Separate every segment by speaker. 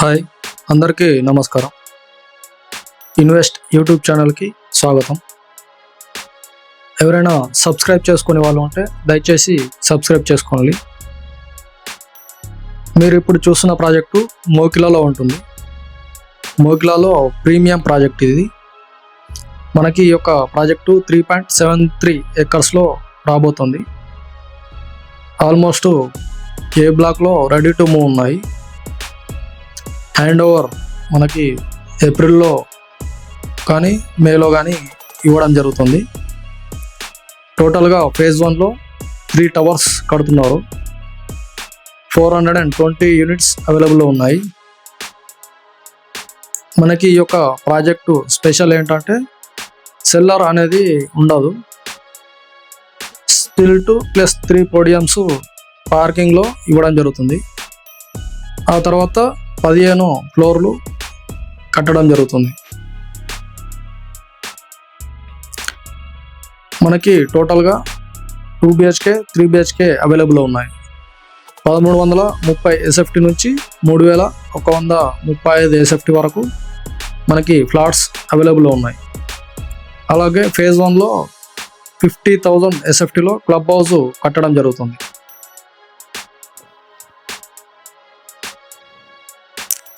Speaker 1: Hi అందరికీ నమస్కారం. Invest YouTube ఛానల్కి స్వాగతం. ఎవరైనా సబ్స్క్రైబ్ చేసుకునే వాళ్ళు ఉంటే దయచేసి సబ్స్క్రైబ్ చేసుకోండి. మీరు ఇప్పుడు చూస్తున్న ప్రాజెక్టు మోకిలాలో ఉంటుంది. మోకిలాలో ప్రీమియం ప్రాజెక్ట్ ఇది. మనకి ఈ యొక్క ప్రాజెక్టు 3.73 ఎకర్స్లో రాబోతుంది. ఆల్మోస్ట్ ఏ బ్లాక్లో రెడీ టు మూవ్ ఉన్నాయి. హ్యాండ్ ఓవర్ మనకి ఏప్రిల్లో కానీ మేలో కానీ ఇవ్వడం జరుగుతుంది. టోటల్గా ఫేజ్ 1లో 3 టవర్స్ కడుతున్నారు. 420 యూనిట్స్ అవైలబుల్లో ఉన్నాయి. మనకి ఈ యొక్క ప్రాజెక్టు స్పెషల్ ఏంటంటే సెల్లర్ అనేది ఉండదు. స్టిల్ టు ప్లస్ 3 పోడియమ్స్ పార్కింగ్లో ఇవ్వడం జరుగుతుంది. ఆ తర్వాత 15 ఫ్లోర్లు కట్టడం జరుగుతుంది. మనకి టోటల్గా 2 BHK 3 BHK అవైలబుల్ ఉన్నాయి. 1330 SFT నుంచి 3135 SFT వరకు మనకి ఫ్లాట్స్ అవైలబుల్ ఉన్నాయి. అలాగే ఫేజ్ 1లో 50,000 SFTలో క్లబ్ హౌస్ కట్టడం జరుగుతుంది.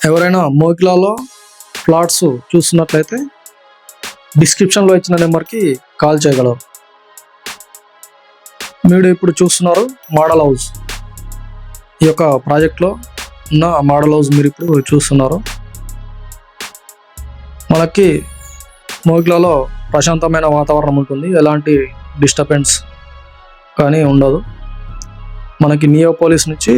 Speaker 1: ఎవరైనా మోకిలాలో ఫ్లాట్స్ చూస్తున్నట్లయితే డిస్క్రిప్షన్లో ఇచ్చిన నెంబర్కి కాల్ చేయగలరు. మీరు ఇప్పుడు చూస్తున్నారు మోడల్ హౌస్. ఈ యొక్క ప్రాజెక్ట్లో ఉన్న మోడల్ హౌస్ మీరు ఇప్పుడు చూస్తున్నారు. మనకి మోకిలాలో ప్రశాంతమైన వాతావరణం ఉంటుంది. ఎలాంటి డిస్టర్బెన్స్ కానీ ఉండదు. మనకి నియోపోలిస్ నుంచి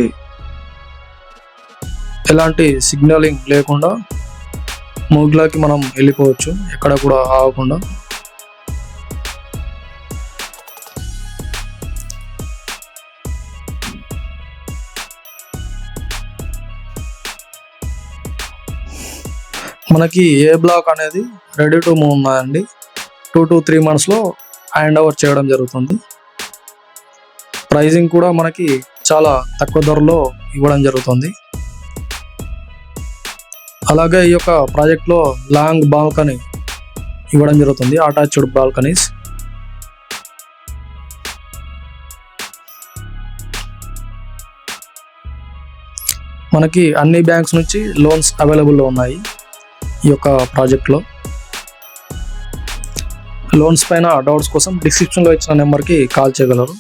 Speaker 1: ఎలాంటి సిగ్నలింగ్ లేకుండా మోకిలాకి మనం వెళ్ళిపోవచ్చు, ఎక్కడ కూడా ఆగకుండా. మనకి ఏ బ్లాక్ అనేది రెడీ టు మూవ్ ఉన్నాయండి. 2 to 3 monthsలో హ్యాండ్ ఓవర్ చేయడం జరుగుతుంది. ప్రైజింగ్ కూడా మనకి చాలా తక్కువ ధరలో ఇవ్వడం జరుగుతుంది. అలాగే ఈ యొక్క ప్రాజెక్ట్లో లాంగ్ బాల్కనీ ఇవ్వడం జరుగుతుంది, అటాచ్డ్ బాల్కనీస్. మనకి అన్ని బ్యాంక్స్ నుంచి లోన్స్ అవైలబుల్లో ఉన్నాయి. ఈ యొక్క ప్రాజెక్ట్లో లోన్స్ పైన డౌట్స్ కోసం డిస్క్రిప్షన్లో ఇచ్చిన నెంబర్కి కాల్ చేయగలరు.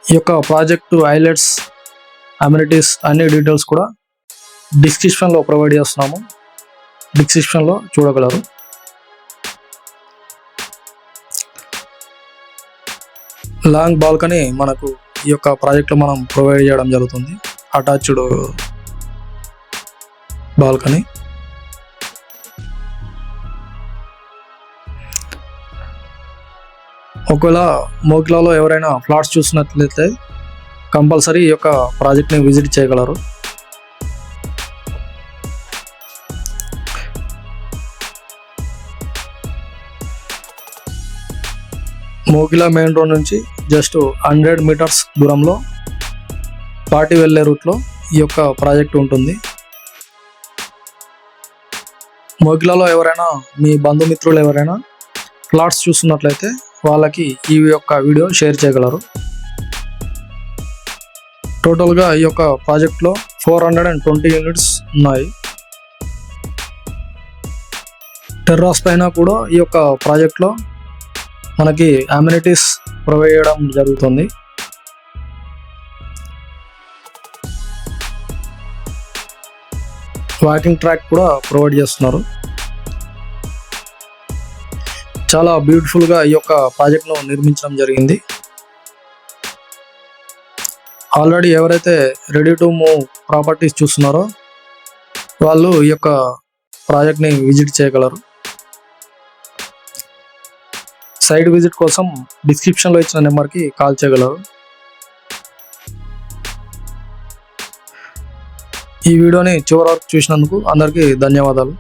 Speaker 1: ఈ యొక్క ప్రాజెక్టు హైలైట్స్, అమ్యూనిటీస్ అన్ని డీటెయిల్స్ కూడా డిస్క్రిప్షన్లో ప్రొవైడ్ చేస్తున్నాము. డిస్క్రిప్షన్లో చూడగలరు. లాంగ్ బాల్కనీ మనకు ఈ యొక్క ప్రాజెక్ట్లో మనం ప్రొవైడ్ చేయడం జరుగుతుంది, అటాచ్డ్ బాల్కనీ. ఒకవేళ మోకిలాలో ఎవరైనా ఫ్లాట్స్ చూసినట్లయితే కంపల్సరీ ఈ యొక్క ప్రాజెక్ట్ని విజిట్ చేయగలరు. మోకిలా మెయిన్ రోడ్ నుంచి జస్ట్ 100 మీటర్స్ దూరంలో పాటి వెళ్ళే రూట్లో ఈ యొక్క ప్రాజెక్ట్ ఉంటుంది. మోకిలాలో ఎవరైనా మీ బంధుమిత్రులు ఎవరైనా ఫ్లాట్స్ చూస్తున్నట్లయితే వాళ్ళకి ఈ యొక్క వీడియో షేర్ చేయగలరు. టోటల్గా ఈ యొక్క ప్రాజెక్ట్లో 420 యూనిట్స్ ఉన్నాయి. టెర్రాస్ పైన కూడా ఈ యొక్క ప్రాజెక్ట్లో మనకి అమ్యూనిటీస్ ప్రొవైడ్ చేయడం జరుగుతుంది. వాకింగ్ ట్రాక్ కూడా ప్రొవైడ్ చేస్తున్నారు. చాలా బ్యూటిఫుల్గా ఈ యొక్క ప్రాజెక్ట్ను నిర్మించడం జరిగింది. ఆల్రెడీ ఎవరైతే రెడీ టు మూవ్ ప్రాపర్టీస్ చూస్తున్నారో వాళ్ళు ఈ యొక్క ప్రాజెక్ట్ని విజిట్ చేయగలరు. సైట్ విజిట్ కోసం డిస్క్రిప్షన్లో ఇచ్చిన నెంబర్కి కాల్ చేయగలరు. ఈ వీడియోని చివరి వరకు చూసినందుకు అందరికీ ధన్యవాదాలు.